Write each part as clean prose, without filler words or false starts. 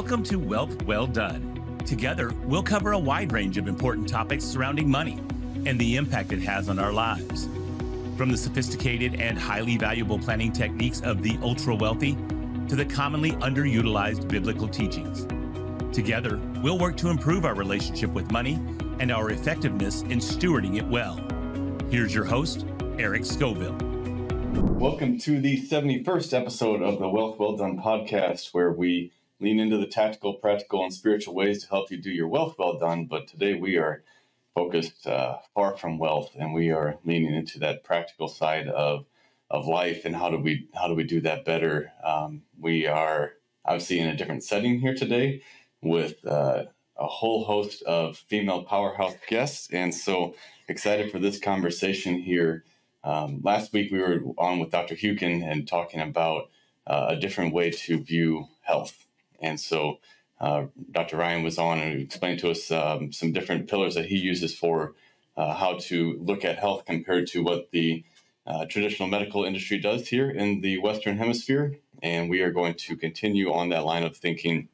Welcome to Wealth Well Done. Together, we'll cover a wide range of important topics surrounding money and the impact it has on our lives. From the sophisticated and highly valuable planning techniques of the ultra-wealthy to the commonly underutilized biblical teachings. Together, we'll work to improve our relationship with money and our effectiveness in stewarding it well. Here's your host, Eric Scoville. Welcome to the 71st episode of the Wealth Well Done podcast, where we lean into the tactical, practical, and spiritual ways to help you do your wealth well done. But today we are focused far from wealth, and we are leaning into that practical side of life and how do we do that better. We are obviously in a different setting here today with a whole host of female powerhouse guests, and so excited for this conversation here. Last week we were on with Dr. Hukin and talking about a different way to view health. And so Dr. Ryan was on and explained to us some different pillars that he uses for how to look at health compared to what the traditional medical industry does here in the Western Hemisphere. And we are going to continue on that line of thinking,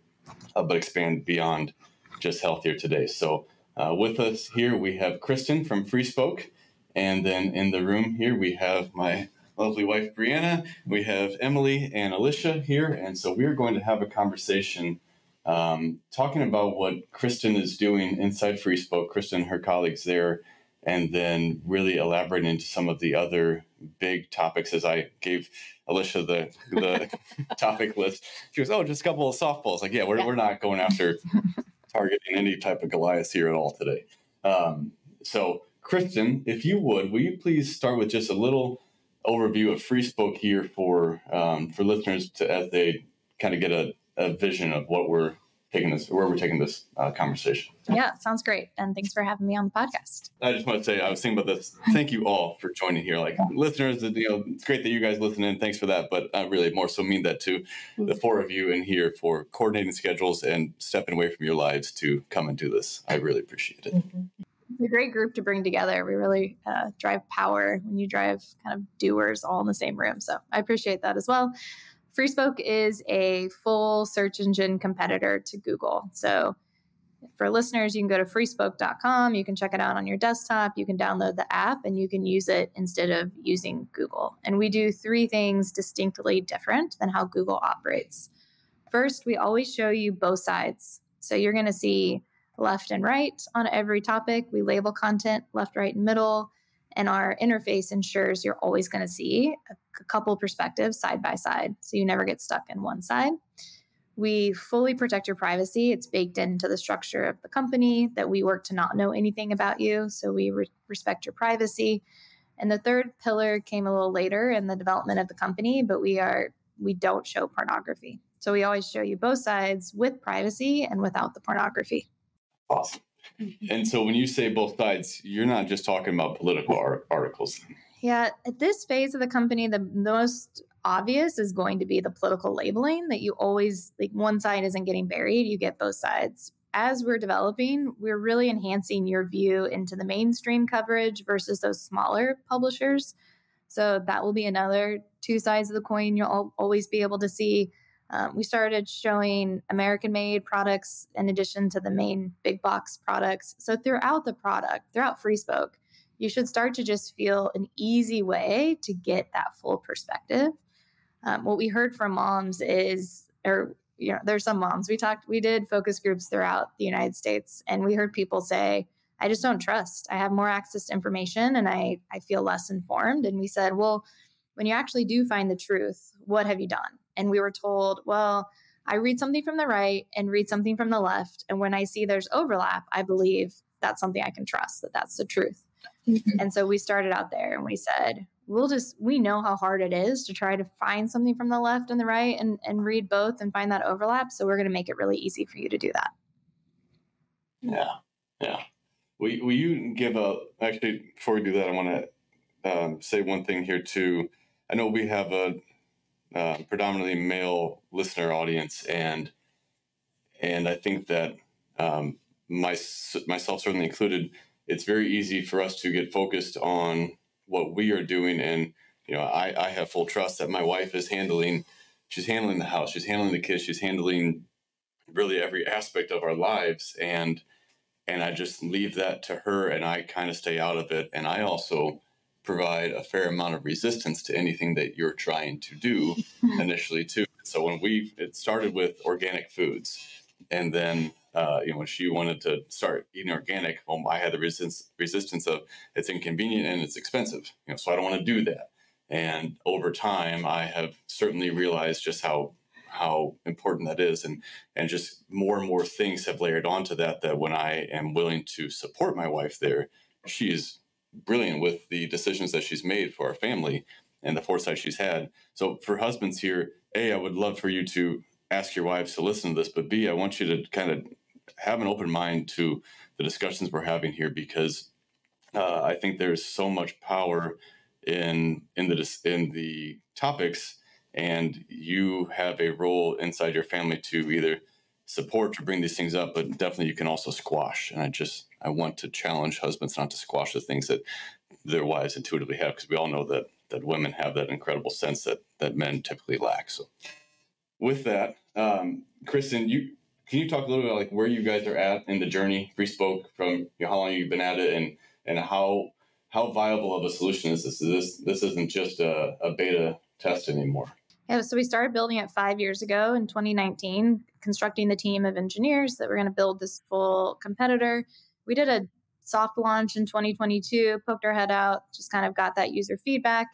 but expand beyond just health here today. So with us here, we have Kristen from Freespoke. And then in the room here, we have my lovely wife, Brianna. We have Emily and Alicia here. And so we're going to have a conversation talking about what Kristen is doing inside Freespoke, Kristen and her colleagues there, and then really elaborating into some of the other big topics. As I gave Alicia the topic list, she goes, "Oh, just a couple of softballs." Like, yeah, we're not going after targeting any type of Goliath here at all today. So Kristen, if you would, will you please start with just a little overview of Freespoke here for listeners as they kind of get a vision of what where we're taking this conversation. Yeah, sounds great. And thanks for having me on the podcast. I just want to say, I was thinking about this. Thank you all for joining here. Like listeners, it's great that you guys listen in. Thanks for that. But I really more so mean that to the four of you in here for coordinating schedules and stepping away from your lives to come and do this. I really appreciate it. Mm-hmm. It's a great group to bring together. We really drive power when you drive kind of doers all in the same room. So I appreciate that as well. Freespoke is a full search engine competitor to Google. So for listeners, you can go to freespoke.com. You can check it out on your desktop. You can download the app and you can use it instead of using Google. And we do three things distinctly different than how Google operates. First, we always show you both sides. So you're going to see left and right on every topic. We label content left, right, and middle. And our interface ensures you're always going to see a couple perspectives side by side, so you never get stuck in one side. We fully protect your privacy. It's baked into the structure of the company that we work to not know anything about you, so we respect your privacy. And the third pillar came a little later in the development of the company, but we don't show pornography. So we always show you both sides with privacy and without the pornography. Awesome. And so when you say both sides, you're not just talking about political articles. Yeah. At this phase of the company, the most obvious is going to be the political labeling that you always, like one side isn't getting buried, you get both sides. As we're developing, we're really enhancing your view into the mainstream coverage versus those smaller publishers. So that will be another two sides of the coin you'll always be able to see. We started showing American-made products in addition to the main big box products. So throughout Freespoke, you should start to just feel an easy way to get that full perspective. What we heard from moms is, there's some moms. We did focus groups throughout the United States, and we heard people say, I just don't trust. I have more access to information, and I feel less informed. And we said, well, when you actually do find the truth, what have you done? And we were told, well, I read something from the right and read something from the left. And when I see there's overlap, I believe that's something I can trust, that's the truth. Mm-hmm. And so we started out there and we said, we know how hard it is to try to find something from the left and the right and read both and find that overlap. So we're going to make it really easy for you to do that. Yeah. Will you give actually, before we do that, I want to say one thing here too. I know we have a predominantly male listener audience, and I think that myself certainly included, it's very easy for us to get focused on what we are doing, and I have full trust that my wife is handling the house, she's handling the kids, she's handling really every aspect of our lives. And I just leave that to her, and I kind of stay out of it. And I also provide a fair amount of resistance to anything that you're trying to do initially too. So it started with organic foods, and then when she wanted to start eating organic, well, I had the resistance of it's inconvenient and it's expensive, so I don't want to do that. And over time, I have certainly realized just how important that is, and just more and more things have layered onto that when I am willing to support my wife there, she is brilliant with the decisions that she's made for our family and the foresight she's had. So for husbands here, A, I would love for you to ask your wives to listen to this, but B, I want you to kind of have an open mind to the discussions we're having here, because I think there's so much power in the topics, and you have a role inside your family to either support or bring these things up, but definitely you can also squash. And I want to challenge husbands not to squash the things that their wives intuitively have, because we all know that women have that incredible sense that men typically lack. So with that, Kristen, can you talk a little bit about like where you guys are at in the journey, Freespoke, from how long you've been at it, and how viable of a solution is this? This isn't just a beta test anymore. Yeah, so we started building it 5 years ago in 2019, constructing the team of engineers that were going to build this full competitor. We did a soft launch in 2022, poked our head out, just kind of got that user feedback.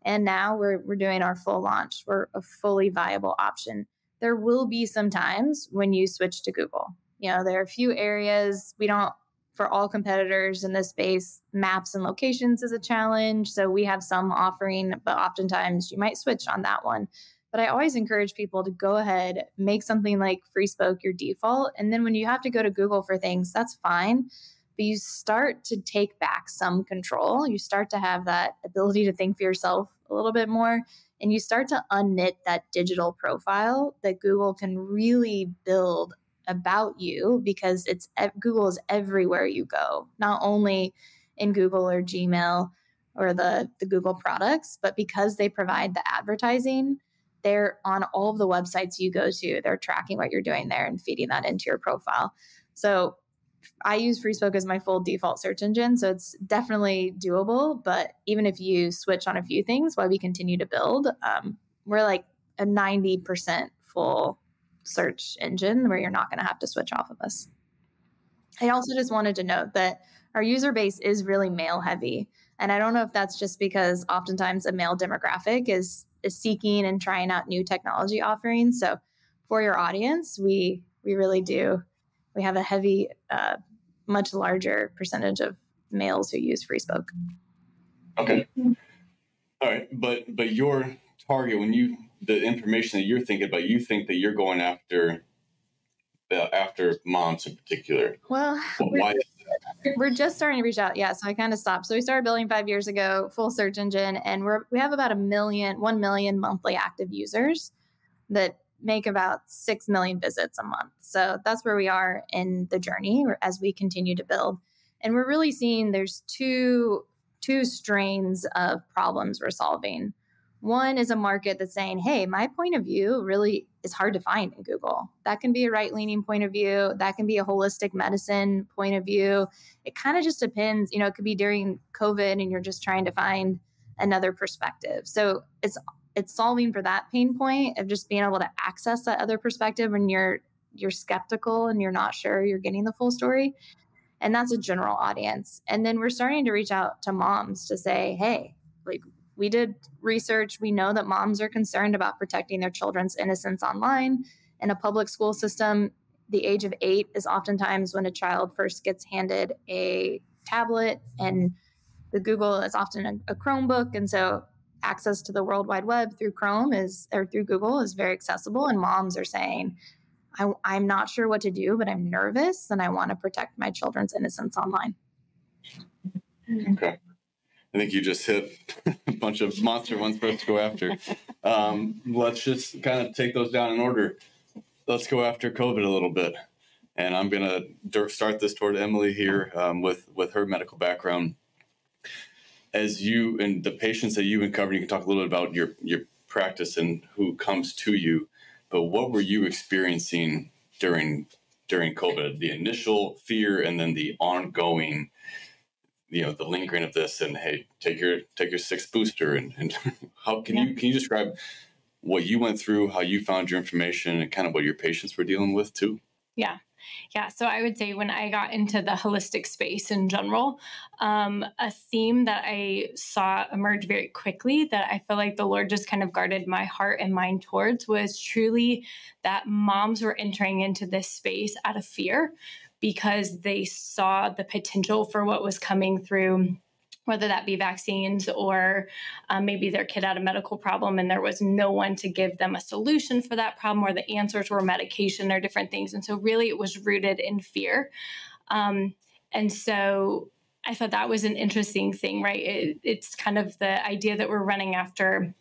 And now we're doing our full launch. We're a fully viable option. There will be some times when you switch to Google. There are a few areas for all competitors in this space, maps and locations is a challenge. So we have some offering, but oftentimes you might switch on that one. But I always encourage people to go ahead, make something like Freespoke your default. And then when you have to go to Google for things, that's fine. But you start to take back some control. You start to have that ability to think for yourself a little bit more. And you start to unknit that digital profile that Google can really build about you, because Google is everywhere you go, not only in Google or Gmail or the Google products, but because they provide the advertising, they're on all of the websites you go to. They're tracking what you're doing there and feeding that into your profile. So I use Freespoke as my full default search engine. So it's definitely doable. But even if you switch on a few things while we continue to build, we're like a 90% full search engine where you're not going to have to switch off of us. I also just wanted to note that our user base is really male heavy. And I don't know if that's just because oftentimes a male demographic is seeking and trying out new technology offerings. So for your audience, we really do. We have a heavy, much larger percentage of males who use Freespoke. Okay. All right. But your target, the information that you're thinking about, you think that you're going after moms in particular. Well, why is that? We're just starting to reach out. Yeah. So I kind of stopped. So we started building 5 years ago, full search engine, and we have about 1 million monthly active users that make about 6 million visits a month. So that's where we are in the journey as we continue to build. And we're really seeing there's two strains of problems we're solving. One is a market that's saying, hey, my point of view really is hard to find in Google. That can be a right-leaning point of view. That can be a holistic medicine point of view. It kind of just depends. It could be during COVID and you're just trying to find another perspective. So it's solving for that pain point of just being able to access that other perspective when you're skeptical and you're not sure you're getting the full story. And that's a general audience. And then we're starting to reach out to moms to say, hey, like, we did research. We know that moms are concerned about protecting their children's innocence online. In a public school system, the age of 8 is oftentimes when a child first gets handed a tablet, and the Google is often a Chromebook. And so access to the World Wide Web through through Google is very accessible. And moms are saying, I'm not sure what to do, but I'm nervous and I want to protect my children's innocence online. Okay. I think you just hit a bunch of monster ones for us to go after. Let's just kind of take those down in order. Let's go after COVID a little bit. And I'm going to start this toward Emily here with her medical background. As you and the patients that you've uncovered, you can talk a little bit about your practice and who comes to you. But what were you experiencing during COVID, the initial fear and then the ongoing, the lingering of this, and hey, take your sixth booster, and how can you describe what you went through, how you found your information, and kind of what your patients were dealing with too? Yeah. So I would say when I got into the holistic space in general, a theme that I saw emerge very quickly that I feel like the Lord just kind of guarded my heart and mind towards was truly that moms were entering into this space out of fear because they saw the potential for what was coming through, whether that be vaccines or maybe their kid had a medical problem and there was no one to give them a solution for that problem, or the answers were medication or different things. And so really it was rooted in fear. And so I thought that was an interesting thing, right? It's kind of the idea that we're running after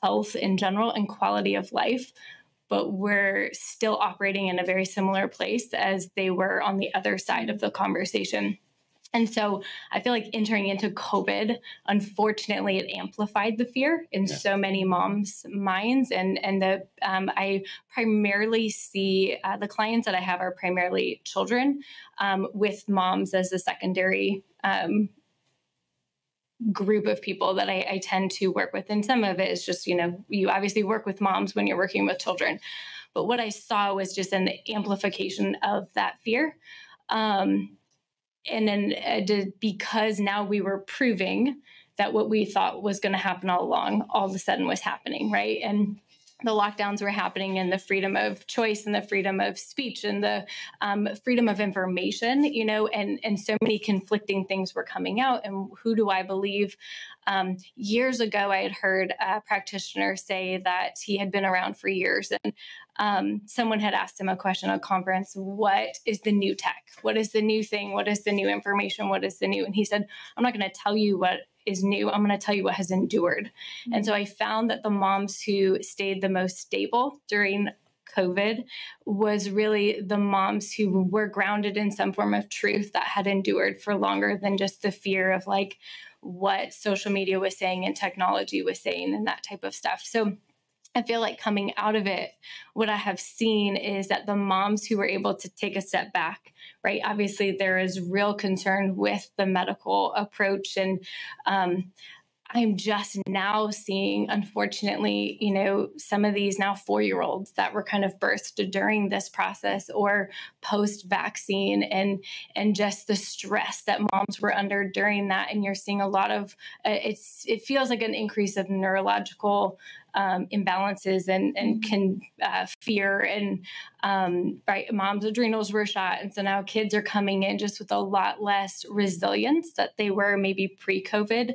health in general and quality of life, but we're still operating in a very similar place as they were on the other side of the conversation. And so I feel like entering into COVID, unfortunately, it amplified the fear in so many moms' minds. And I primarily see the clients that I have are primarily children, with moms as a secondary group of people that I tend to work with. And some of it is just, you obviously work with moms when you're working with children. But what I saw was just an amplification of that fear. And then because now we were proving that what we thought was going to happen all along, all of a sudden was happening, right? And the lockdowns were happening, and the freedom of choice and the freedom of speech and the freedom of information, and so many conflicting things were coming out. And who do I believe? Years ago, I had heard a practitioner say that he had been around for years, and someone had asked him a question at a conference: what is the new tech? What is the new thing? What is the new information? What is the new? And he said, I'm not going to tell you what is new. I'm going to tell you what has endured. Mm-hmm. And so I found that the moms who stayed the most stable during COVID was really the moms who were grounded in some form of truth that had endured for longer than just the fear of like what social media was saying and technology was saying and that type of stuff. So I feel like coming out of it, what I have seen is that the moms who were able to take a step back, right? Obviously, there is real concern with the medical approach. And I'm just now seeing, unfortunately, some of these now 4-year-olds that were kind of birthed during this process or post-vaccine, and just the stress that moms were under during that. And you're seeing a lot of, it feels like an increase of neurological imbalances and can fear, and right, mom's adrenals were shot, and so now kids are coming in just with a lot less resilience that they were maybe pre-COVID,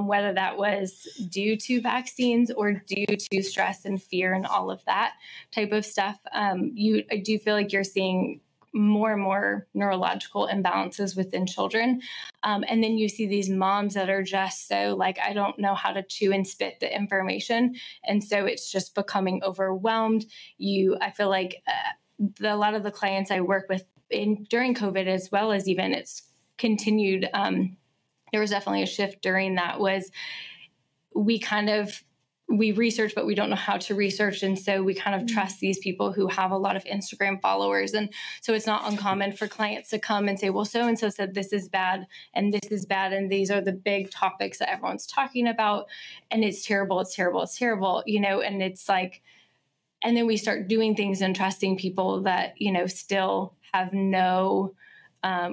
whether that was due to vaccines or due to stress and fear and all of that type of stuff. I do feel like you're seeing more and more neurological imbalances within children. And then you see these moms that are just so like, I don't know how to chew and spit the information. And so it's just becoming overwhelmed. I feel like a lot of the clients I work with during COVID, as well as even it's continued, there was definitely a shift during that. Was we research, but we don't know how to research. And so we kind of trust these people who have a lot of Instagram followers. And so it's not uncommon for clients to come and say, well, so-and-so said this is bad and this is bad. And these are the big topics that everyone's talking about. And it's terrible, it's terrible, it's terrible, and it's like, and then we start doing things and trusting people that, still have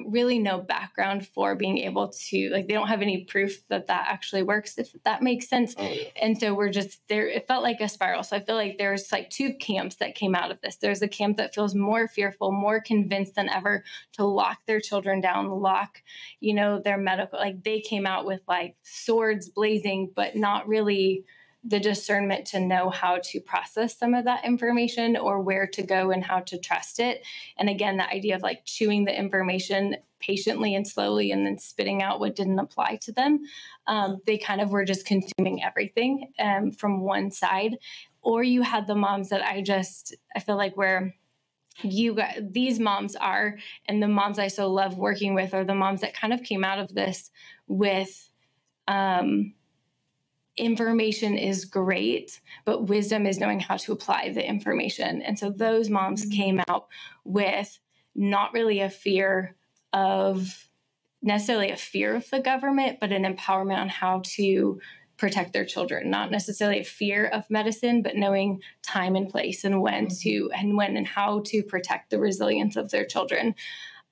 really no background for being able to, like, they don't have any proof that actually works, if that makes sense. Oh, yeah. And so we're just there. It felt like a spiral. So I feel like there's like two camps that came out of this. There's a camp that feels more fearful, more convinced than ever to lock their children down, lock, their medical, like they came out with like swords blazing, but not really the discernment to know how to process some of that information or where to go and how to trust it. And again, the idea of like chewing the information patiently and slowly and then spitting out what didn't apply to them. They kind of were just consuming everything from one side. Or you had the moms that I feel like where these moms are, and the moms I so love working with are the moms that kind of came out of this with, information is great, but wisdom is knowing how to apply the information. And so those moms came out with not really a fear of necessarily a fear of the government, but an empowerment on how to protect their children, not necessarily a fear of medicine, but knowing time and place and when and how to protect the resilience of their children.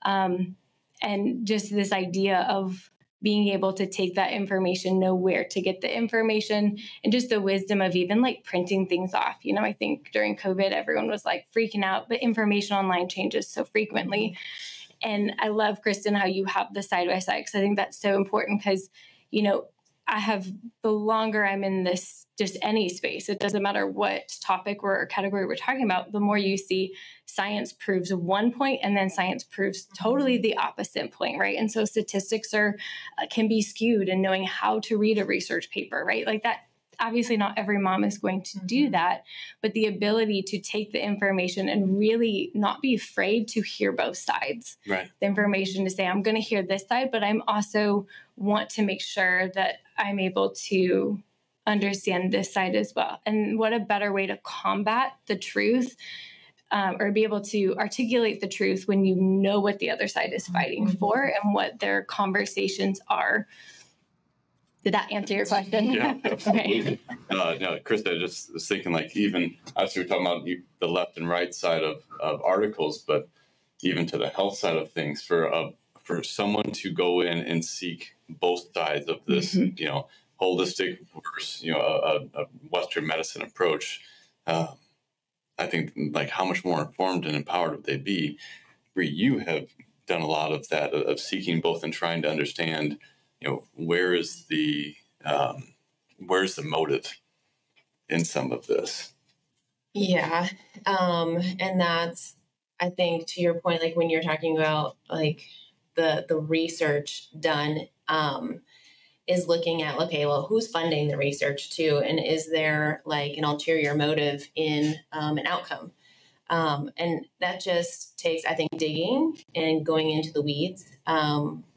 And just this idea of being able to take that information, know where to get the information, and just the wisdom of even like printing things off. You know, I think during COVID, everyone was like freaking out, but information online changes so frequently. And I love, Kristen, how you have the side-by-side, because I think that's so important because, you know, the longer I'm in this, just any space, it doesn't matter what topic or category we're talking about, the more you see science proves one point and then science proves totally the opposite point, right? And so statistics can be skewed, and knowing how to read a research paper, right? Like that. Obviously, not every mom is going to do that, but the ability to take the information and really not be afraid to hear both sides. Right. The information to say, I'm going to hear this side, but I'm also want to make sure that I'm able to understand this side as well. And what a better way to combat the truth or be able to articulate the truth when you know what the other side is fighting for and what their conversations are. Did that answer your question? Yeah, absolutely. Okay. No, Krista, I just was thinking, like, even as we were talking about the left and right side of articles, but even to the health side of things, for someone to go in and seek both sides of this, you know, holistic versus, you know, a Western medicine approach, I think, like, how much more informed and empowered would they be? Bree, you have done a lot of that, of seeking both and trying to understand, you know, where's the motive in some of this? Yeah. And that's, I think, to your point, like when you're talking about like the research done, is looking at, okay, well, who's funding the research too? And is there like an ulterior motive in an outcome? And that just takes, I think, digging and going into the weeds,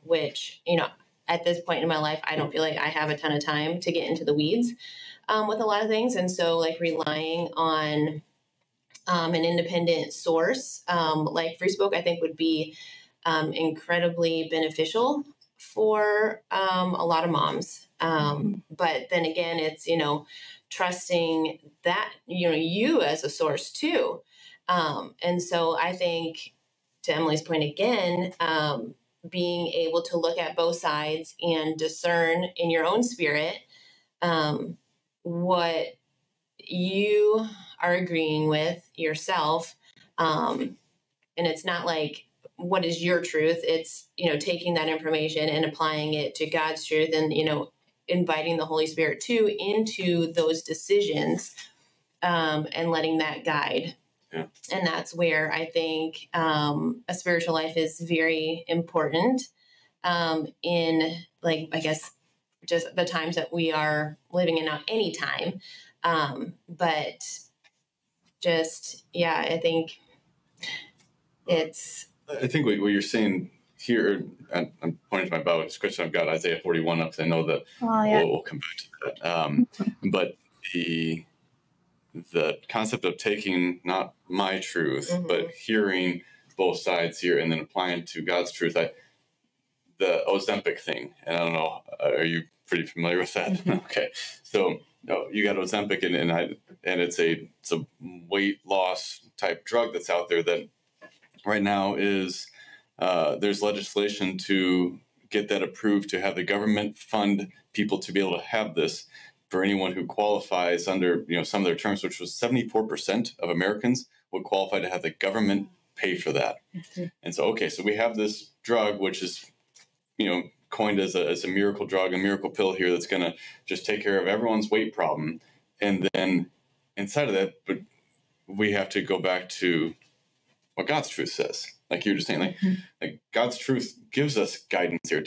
which, you know, at this point in my life, I don't feel like I have a ton of time to get into the weeds with a lot of things. And so like relying on an independent source like Freespoke, I think would be incredibly beneficial for a lot of moms. But then again, it's, you know, trusting that, you know, you as a source too. And so I think, to Emily's point again, being able to look at both sides and discern in your own spirit what you are agreeing with yourself. And it's not like, what is your truth? It's, you know, taking that information and applying it to God's truth and, you know, inviting the Holy Spirit too into those decisions and letting that guide. Yeah. And that's where I think a spiritual life is very important in, like, I guess, just the times that we are living in, not any time. But just, yeah, I think I think what you're saying here, and I'm pointing to my Bible description, I've got Isaiah 41 up, because I know that we'll come back to that. But the concept of taking not my truth, but hearing both sides here and then applying to God's truth, the Ozempic thing, and I don't know, are you pretty familiar with that? Okay, so you got Ozempic, and it's a weight loss type drug that's out there that right now is there's legislation to get that approved, to have the government fund people to be able to have this for anyone who qualifies under, you know, some of their terms, which was 74% of Americans would qualify to have the government pay for that. And so, okay, so we have this drug, which is, you know, coined as a miracle drug, a miracle pill here that's going to just take care of everyone's weight problem. And then inside of that, but we have to go back to what God's truth says. Like you were just saying, like God's truth gives us guidance here.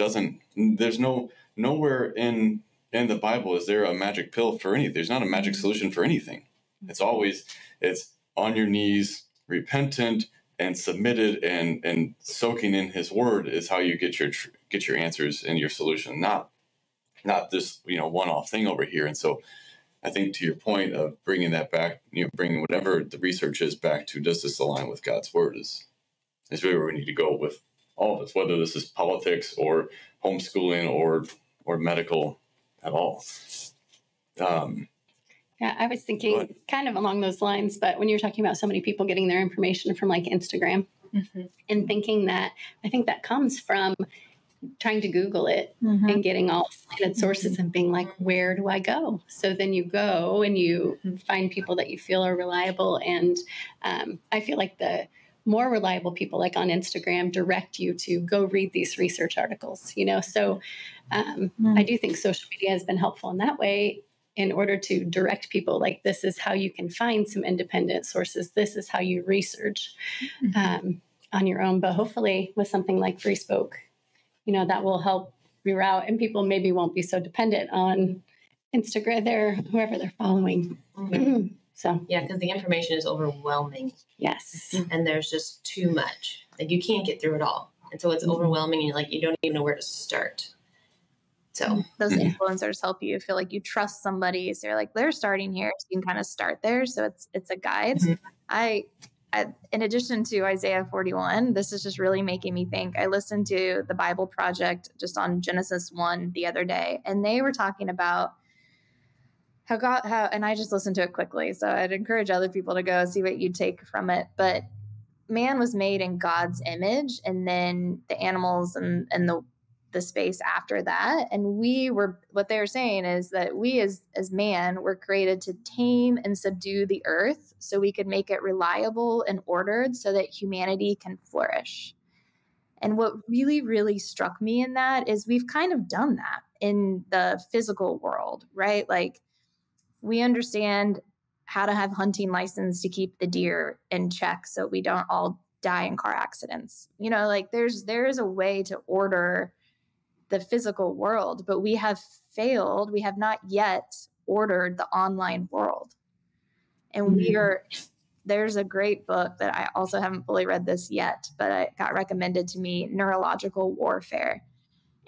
There's nowhere in the Bible is there a magic pill for anything. There's not a magic solution for anything. It's on your knees, repentant and submitted and soaking in his word is how you get your answers and your solution. Not not this, one-off thing over here. And so I think to your point of bringing that back, bringing whatever the research is back to, does this align with God's word is really where we need to go with all of this, whether this is politics or homeschooling or medical at all. Yeah, I was thinking kind of along those lines, but when you're talking about so many people getting their information from like Instagram and thinking that, I think that comes from trying to Google it and getting all cited sources and being like, where do I go? So then you go and you find people that you feel are reliable. And I feel like the more reliable people like on Instagram direct you to go read these research articles, So I do think social media has been helpful in that way in order to direct people like, this is how you can find some independent sources. This is how you research on your own. But hopefully with something like Freespoke, that will help reroute, and people maybe won't be so dependent on Instagram, whoever they're following. So yeah, because the information is overwhelming. Yes, and there's just too much. Like you can't get through it all, and so it's overwhelming, and you don't even know where to start. So those influencers help you feel like you trust somebody. So you're like, they're starting here, so you can kind of start there. So it's a guide. I in addition to Isaiah 41, this is just really making me think. I listened to the Bible Project just on Genesis 1 the other day, and they were talking about how and I just listened to it quickly. So I'd encourage other people to go see what you take from it. But man was made in God's image, and then the animals and the space after that. And what they were saying is that we as man were created to tame and subdue the earth so we could make it reliable and ordered so that humanity can flourish. And what really, really struck me in that is we've kind of done that in the physical world, right? Like we understand how to have hunting license to keep the deer in check so we don't all die in car accidents. There is a way to order the physical world, but we have failed. We have not yet ordered the online world. And there's a great book that I also haven't fully read this yet, but it got recommended to me, Neurological Warfare.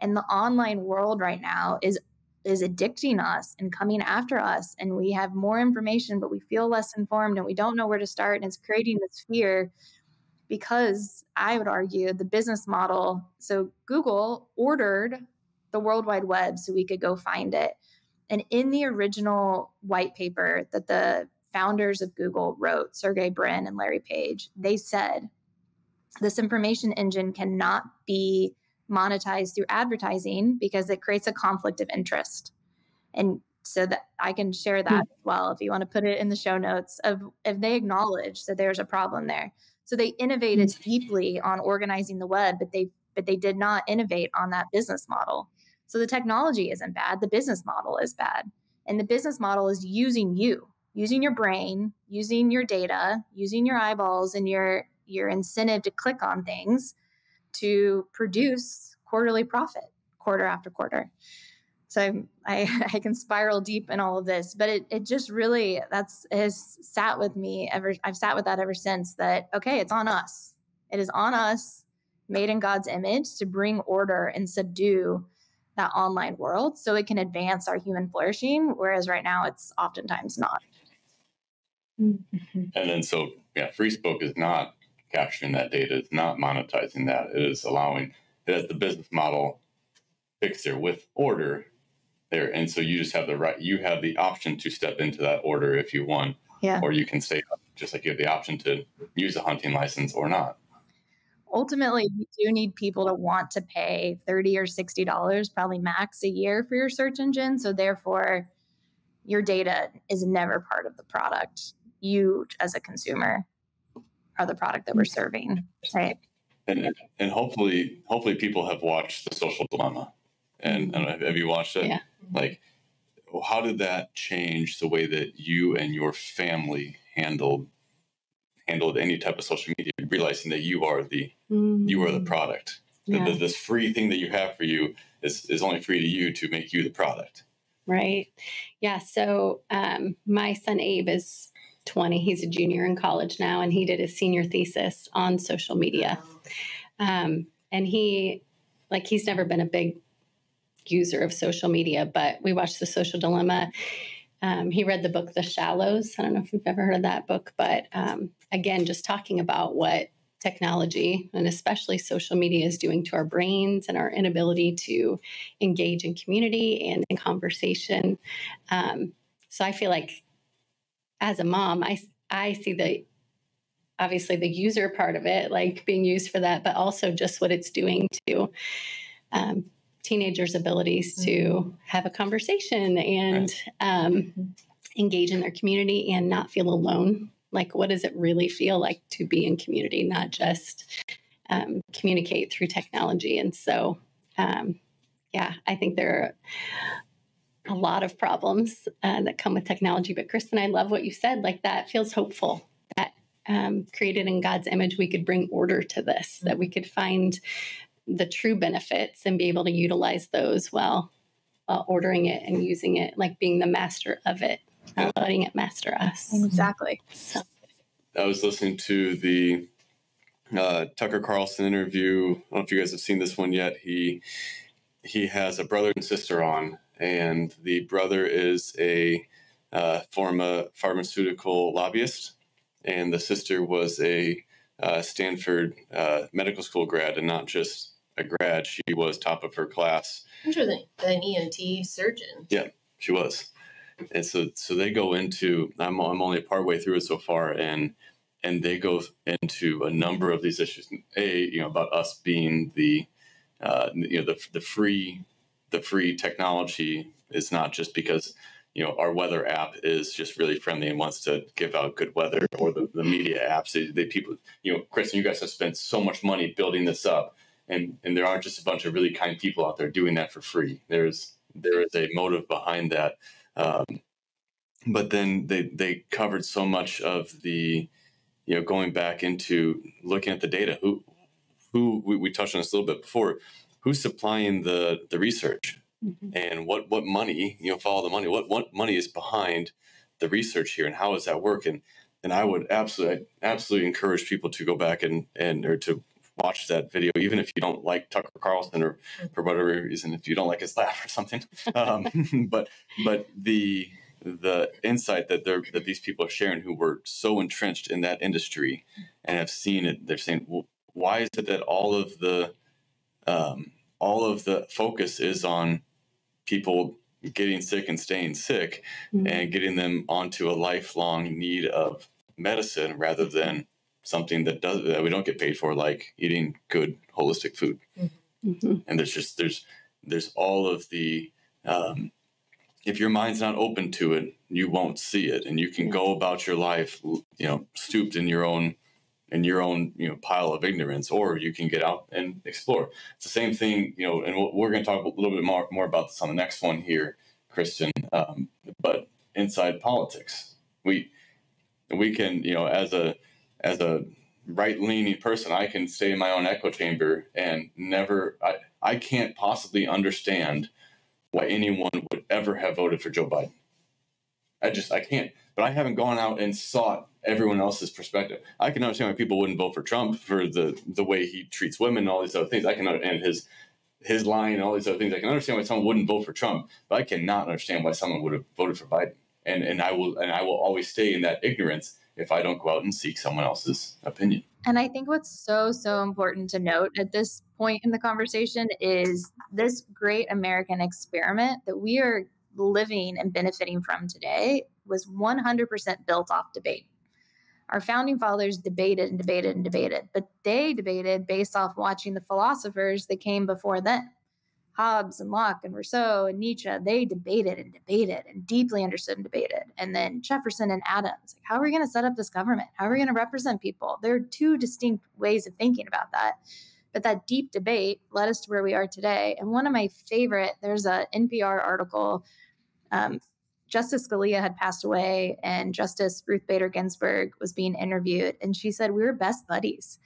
And the online world right now is addicting us and coming after us. And we have more information, but we feel less informed and we don't know where to start. And it's creating this fear because I would argue the business model. So Google ordered the World Wide Web so we could go find it. And in the original white paper that the founders of Google wrote, Sergey Brin and Larry Page, they said this information engine cannot be monetized through advertising because it creates a conflict of interest. And so that I can share that as well if you want to put it in the show notes of if they acknowledge that there's a problem there. So they innovated deeply on organizing the web, but they did not innovate on that business model. So the technology isn't bad. The business model is bad. And the business model is using your brain, using your data, using your eyeballs and your incentive to click on things to produce quarterly profit quarter after quarter. So I can spiral deep in all of this, but it just really, has sat with me I've sat with that ever since that, okay, it's on us. It is on us, made in God's image, to bring order and subdue that online world so it can advance our human flourishing. Whereas right now it's oftentimes not. And then Freespoke is not capturing that data. It's not monetizing that. It is allowing it as the business model fixed there with order there. And so you just have you have the option to step into that order if you want, or you can stay up, just like you have the option to use a hunting license or not. Ultimately, you do need people to want to pay $30 or $60, probably max a year for your search engine. So therefore, your data is never part of the product. You, as a consumer, are the product that we're serving, right? And hopefully people have watched The Social Dilemma. And have you watched it? Yeah. Like, how did that change the way that you and your family handled any type of social media, realizing that you are the product? Yeah. This free thing that you have for you is only free to you to make you the product. Right. Yeah. So my son Abe is 20. He's a junior in college now, and he did his senior thesis on social media. And he's never been a big user of social media, but we watched The Social Dilemma. He read the book The Shallows. I don't know if you've ever heard of that book, but again, just talking about what technology and especially social media is doing to our brains and our inability to engage in community and in conversation. So I feel like as a mom, I see obviously the user part of it, like being used for that, but also just what it's doing to teenagers' abilities to have a conversation and engage in their community and not feel alone. Like, what does it really feel like to be in community, not just communicate through technology? And so, I think there are a lot of problems that come with technology. But Kristen, I love what you said. Like, that feels hopeful. That created in God's image, we could bring order to this, that we could find the true benefits and be able to utilize those while ordering it and using it, like being the master of it, not letting it master us. Exactly. So. I was listening to the Tucker Carlson interview. I don't know if you guys have seen this one yet. He has a brother and sister on, and the brother is a former pharmaceutical lobbyist, and the sister was a Stanford medical school grad, and not just a grad. She was top of her class. Interesting. An EMT surgeon. Yeah, she was. And so they go into, I'm only partway through it so far, and they go into a number of these issues. About us being the free technology is not just because our weather app is just really friendly and wants to give out good weather, or the media apps. They people, Chris and you guys have spent so much money building this up, and there aren't just a bunch of really kind people out there doing that for free. There is a motive behind that. But then they covered so much of the, going back into looking at the data. Who we touched on this a little bit before. Who's supplying the research, and what money? Follow the money. What money is behind the research here, and how does that work? And I would absolutely encourage people to go back and to watch that video, even if you don't like Tucker Carlson, or for whatever reason, if you don't like his laugh or something. But the insight that these people are sharing, who were so entrenched in that industry and have seen it, they're saying, well, why is it that all of the focus is on people getting sick and staying sick, and getting them onto a lifelong need of medicine, rather than something that we don't get paid for, like eating good holistic food? And there's all of the if your mind's not open to it, you won't see it, and you can go about your life, stooped in your own pile of ignorance, or you can get out and explore. It's the same thing, and we're going to talk a little bit more about this on the next one here, Kristen. But inside politics, we can, as a right-leaning person, I can stay in my own echo chamber and I can't possibly understand why anyone would ever have voted for Joe Biden. I can't. But I haven't gone out and sought everyone else's perspective. I can understand why people wouldn't vote for Trump for the way he treats women and all these other things. I can understand his line and all these other things. I can understand why someone wouldn't vote for Trump, but I cannot understand why someone would have voted for Biden. And I will always stay in that ignorance if I don't go out and seek someone else's opinion. And I think what's so important to note at this point in the conversation is this great American experiment that we are living and benefiting from today was 100% built off debate. Our founding fathers debated and debated and debated, but they debated based off watching the philosophers that came before them. Hobbes and Locke and Rousseau and Nietzsche, they debated and debated and deeply understood and debated. And then Jefferson and Adams, how are we going to set up this government? How are we going to represent people? There are two distinct ways of thinking about that. But that deep debate led us to where we are today. And one of my favorite, there's an NPR article, Justice Scalia had passed away and Justice Ruth Bader Ginsburg was being interviewed. And she said, we were best buddies.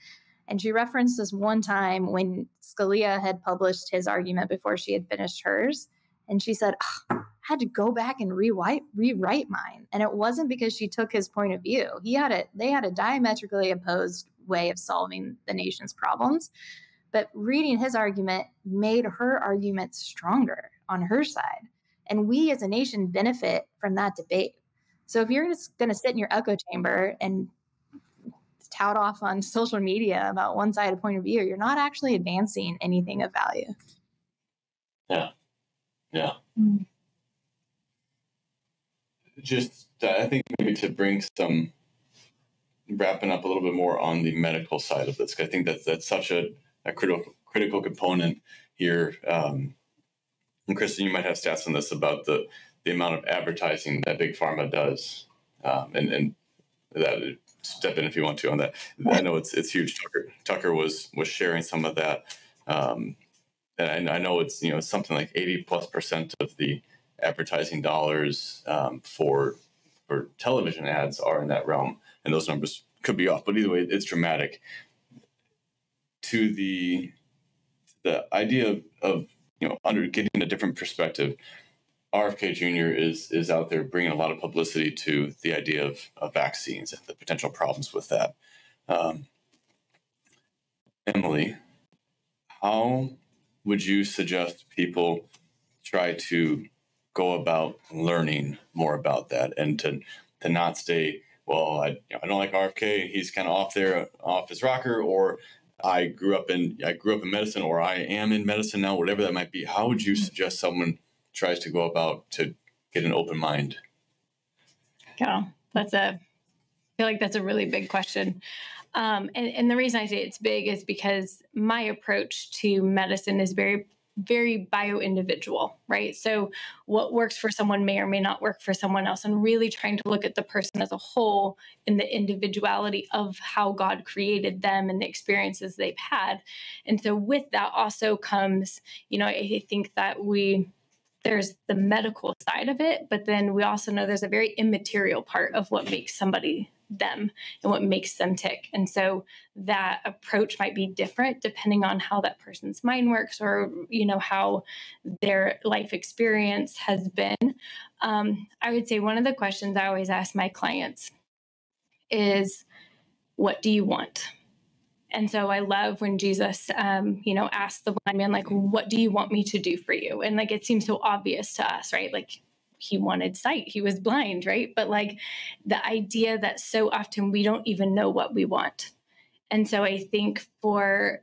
And she referenced this one time when Scalia had published his argument before she had finished hers. And she said, I had to go back and rewrite mine. And it wasn't because she took his point of view. They had a diametrically opposed way of solving the nation's problems. But reading his argument made her argument stronger on her side. And we as a nation benefit from that debate. So if you're just going to sit in your echo chamber and tout off on social media about one-sided point of view, you're not actually advancing anything of value. Yeah. Yeah. Mm. Just, I think maybe to bring some, wrapping up a little bit more on the medical side of this, I think that's such a critical component here. And Kristen, you might have stats on this about the amount of advertising that big pharma does, and that step in if you want to on that. I know it's huge. Tucker was sharing some of that, and I know it's something like 80+% of the advertising dollars for television ads are in that realm, and those numbers could be off, but either way, it's dramatic. To the idea of getting a different perspective, RFK Jr. is out there bringing a lot of publicity to the idea of vaccines and the potential problems with that. Emily, how would you suggest people try to go about learning more about that, and to not stay, well, I don't like RFK, he's kind of off his rocker, or I grew up in medicine, or I am in medicine now, whatever that might be? How would you suggest someone tries to go about to get an open mind? Yeah, I feel like that's a really big question. And the reason I say it's big is because my approach to medicine is very, very bio-individual, right? So what works for someone may or may not work for someone else, and really trying to look at the person as a whole and the individuality of how God created them and the experiences they've had. And so with that also comes, I think that there's the medical side of it, but then we also know there's a very immaterial part of what makes somebody them and what makes them tick. And so that approach might be different depending on how that person's mind works, or, how their life experience has been. I would say one of the questions I always ask my clients is, what do you want? And so I love when Jesus, asked the blind man, like, what do you want me to do for you? And it seems so obvious to us, right? He wanted sight, he was blind, right? But the idea that so often we don't even know what we want. And so I think for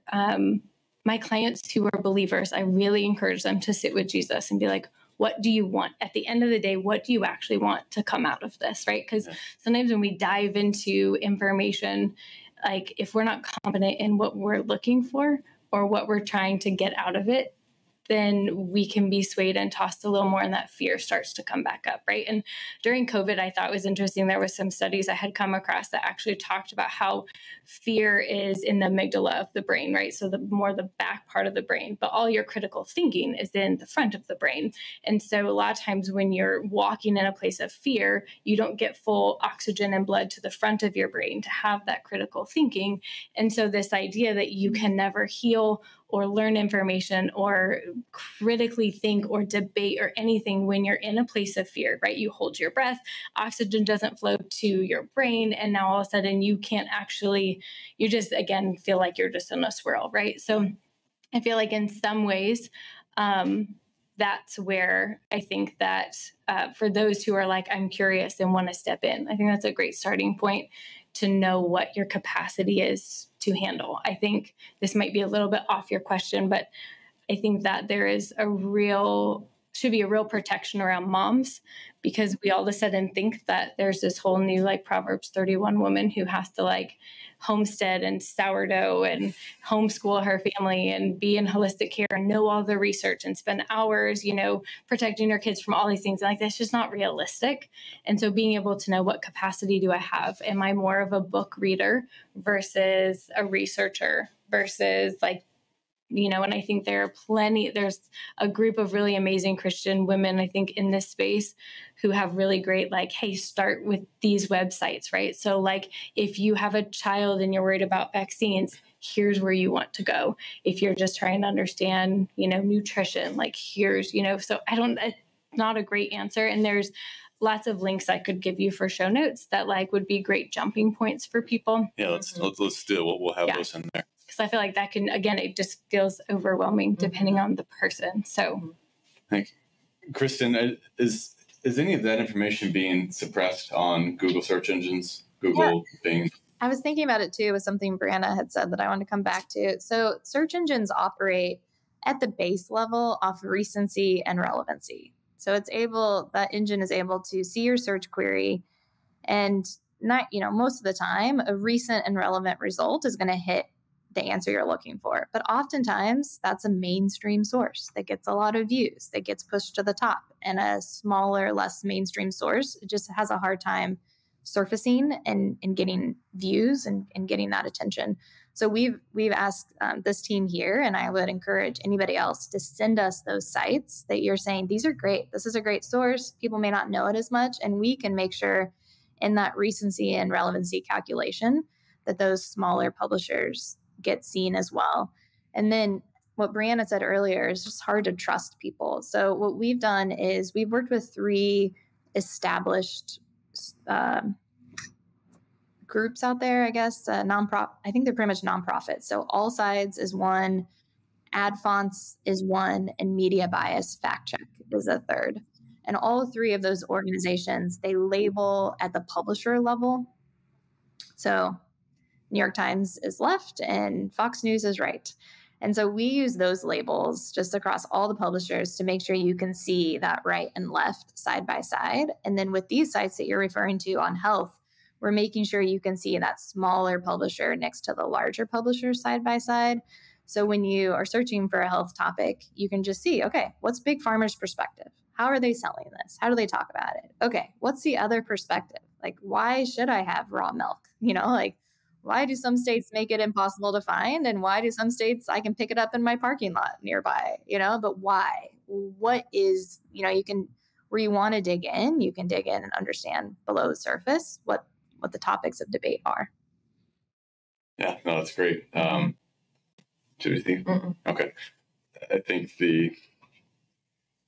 my clients who are believers, I really encourage them to sit with Jesus and be like, what do you want? At the end of the day, what do you actually want to come out of this, right? Because sometimes when we dive into information, if we're not confident in what we're looking for or what we're trying to get out of it, then we can be swayed and tossed a little more, and that fear starts to come back up, right? And during COVID, I thought it was interesting. There was some studies I had come across that actually talked about how fear is in the amygdala of the brain, right? So the back part of the brain, but all your critical thinking is in the front of the brain. And so a lot of times when you're walking in a place of fear, you don't get full oxygen and blood to the front of your brain to have that critical thinking. And so this idea that you can never heal or learn information or critically think or debate or anything when you're in a place of fear, right? You hold your breath, oxygen doesn't flow to your brain, and now all of a sudden you can't actually, you just, again, feel like you're just in a swirl, right? So I feel like in some ways, that's where I think that for those who are like, I'm curious and want to step in, I think that's a great starting point to know what your capacity is to handle. I think this might be a little bit off your question, but I think that there is should be a real protection around moms, because we all of a sudden think that there's this whole new Proverbs 31 woman who has to homestead and sourdough and homeschool her family and be in holistic care and know all the research and spend hours, protecting her kids from all these things. And that's just not realistic. And so being able to know, what capacity do I have? Am I more of a book reader versus a researcher versus and I think there's a group of really amazing Christian women, I think, in this space who have really great, hey, start with these websites, right? So if you have a child and you're worried about vaccines, here's where you want to go. If you're just trying to understand, nutrition, here's, so it's not a great answer. And there's lots of links I could give you for show notes that would be great jumping points for people. Yeah, let's do it. We'll have those in there. Because I feel like that can, again, it just feels overwhelming depending on the person. So thank you. Kristen, is any of that information being suppressed on Google search engines, Google, Bing? I was thinking about it too, with something Brianna had said that I wanted to come back to. So search engines operate at the base level off recency and relevancy. So that engine is able to see your search query, and not, most of the time, a recent and relevant result is going to hit the answer you're looking for. But oftentimes that's a mainstream source that gets a lot of views, that gets pushed to the top, and a smaller, less mainstream source just has a hard time surfacing and getting views and getting that attention. So we've asked this team here, and I would encourage anybody else to send us those sites that you're saying, these are great. This is a great source. People may not know it as much, and we can make sure in that recency and relevancy calculation that those smaller publishers get seen as well. And then what Brianna said earlier is just hard to trust people. So what we've done is we've worked with 3 established groups out there, I guess, nonprofit. I think they're pretty much nonprofits. So All Sides is one, Ad Fonts is one, and Media Bias Fact Check is a third. And all 3 of those organizations, they label at the publisher level. So New York Times is left and Fox News is right. And so we use those labels just across all the publishers to make sure you can see that right and left side by side. And then with these sites that you're referring to on health, we're making sure you can see that smaller publisher next to the larger publisher side by side. So when you are searching for a health topic, you can just see, okay, what's Big Pharma's perspective? How are they selling this? How do they talk about it? Okay, what's the other perspective? Like, why should I have raw milk? Why do some states make it impossible to find? And why do some states I can pick it up in my parking lot nearby? But why? What is, where you want to dig in, you can dig in and understand below the surface what the topics of debate are. Yeah, no, that's great. Timothy? Okay. I think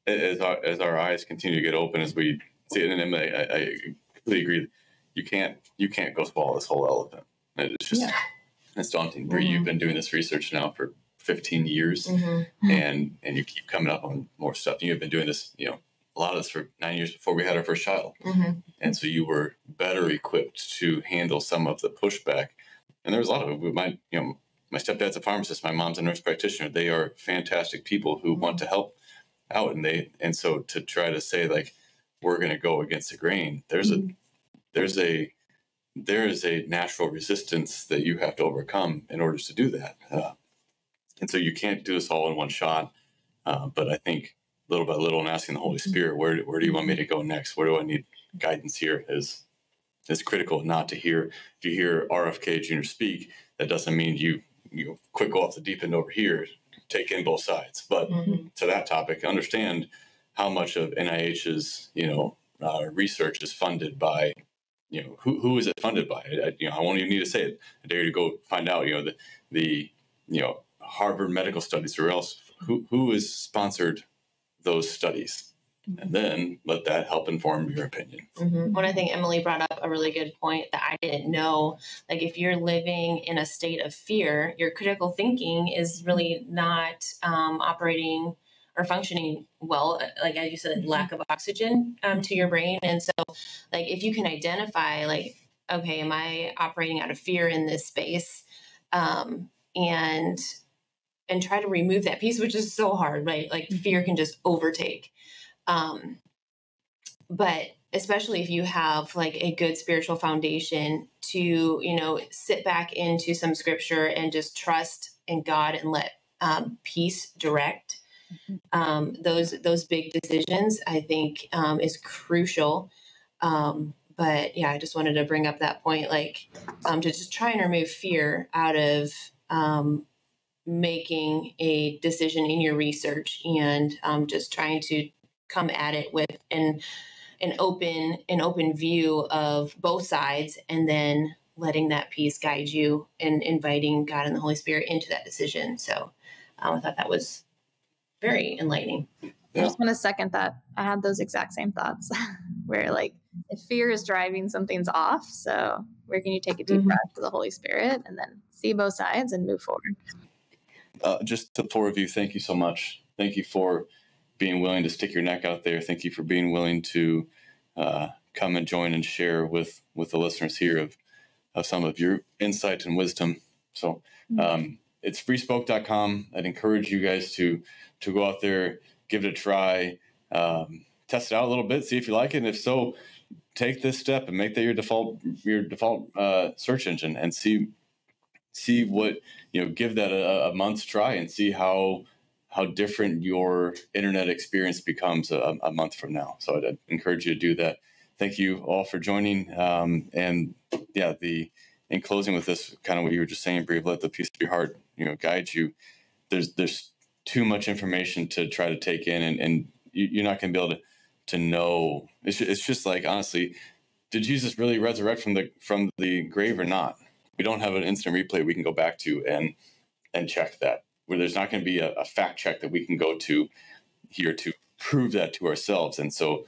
as our eyes continue to get open, as we see it, and I completely agree. You can't go swallow this whole elephant. It's just, it's daunting. Bree, you've been doing this research now for 15 years, and you keep coming up on more stuff. You've been doing this, a lot of this for 9 years before we had our first child. And so you were better equipped to handle some of the pushback. And there was a lot of it. My stepdad's a pharmacist. My mom's a nurse practitioner. They are fantastic people who want to help out. And so to try to say, like, we're going to go against the grain, there is a natural resistance that you have to overcome in order to do that. And so you can't do this all in one shot. But I think little by little, and asking the Holy Spirit, where do you want me to go next? Where do I need guidance here is critical. Not to hear, if you hear RFK Jr. speak, that doesn't mean you quick go off the deep end over here, take in both sides. But to that topic, understand how much of NIH's, research is funded by, who is it funded by? I won't even need to say it. I dare you to go find out, the Harvard medical studies or else, who is sponsored those studies, and then let that help inform your opinion. When I think Emily brought up a really good point that I didn't know, like if you're living in a state of fear, your critical thinking is really not operating or functioning well, like as you said, lack of oxygen to your brain. And so like if you can identify like, okay, am I operating out of fear in this space? And try to remove that piece, which is so hard, right? Like fear can just overtake. But especially if you have like a good spiritual foundation to, sit back into some scripture and just trust in God and let peace direct those big decisions, I think is crucial. But yeah, I just wanted to bring up that point, like to just try and remove fear out of making a decision in your research, and just trying to come at it with an open view of both sides, and then letting that piece guide you and inviting God and the Holy Spirit into that decision. So I thought that was very enlightening. I just want to second that. I had those exact same thoughts where like if fear is driving, something's off. So Where can you take a deep breath to the Holy Spirit and then see both sides and move forward? Just the four of you, thank you so much. Thank you for being willing to stick your neck out there. Thank you for being willing to come and join and share with the listeners here of some of your insight and wisdom. So it's freespoke.com. I'd encourage you guys to go out there, give it a try, test it out a little bit, see if you like it. And if so, take this step and make that your default search engine, and see what, give that a month's try and see how different your internet experience becomes a month from now. So I'd encourage you to do that. Thank you all for joining. And yeah, in closing with this, kind of what you were just saying, Bree, let the peace of your heart, guide you. There's too much information to try to take in, and you're not going to be able to know. It's just like, honestly, did Jesus really resurrect from the grave or not? We don't have an instant replay we can go back to and check that, where there's not going to be a fact check that we can go to here to prove that to ourselves. And so,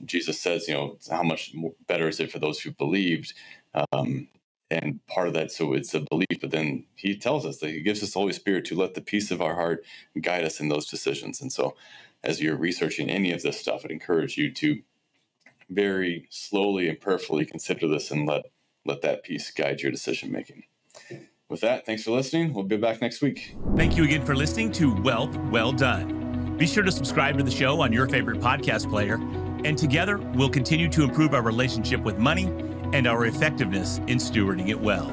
Jesus says, how much better is it for those who believed? And part of that, so it's a belief, but then he tells us that he gives us the Holy Spirit to let the peace of our heart guide us in those decisions. And so as you're researching any of this stuff, I'd encourage you to very slowly and prayerfully consider this and let that peace guide your decision making. With that, thanks for listening. We'll be back next week. Thank you again for listening to Wealth Well Done. Be sure to subscribe to the show on your favorite podcast player, and together we'll continue to improve our relationship with money and our effectiveness in stewarding it well.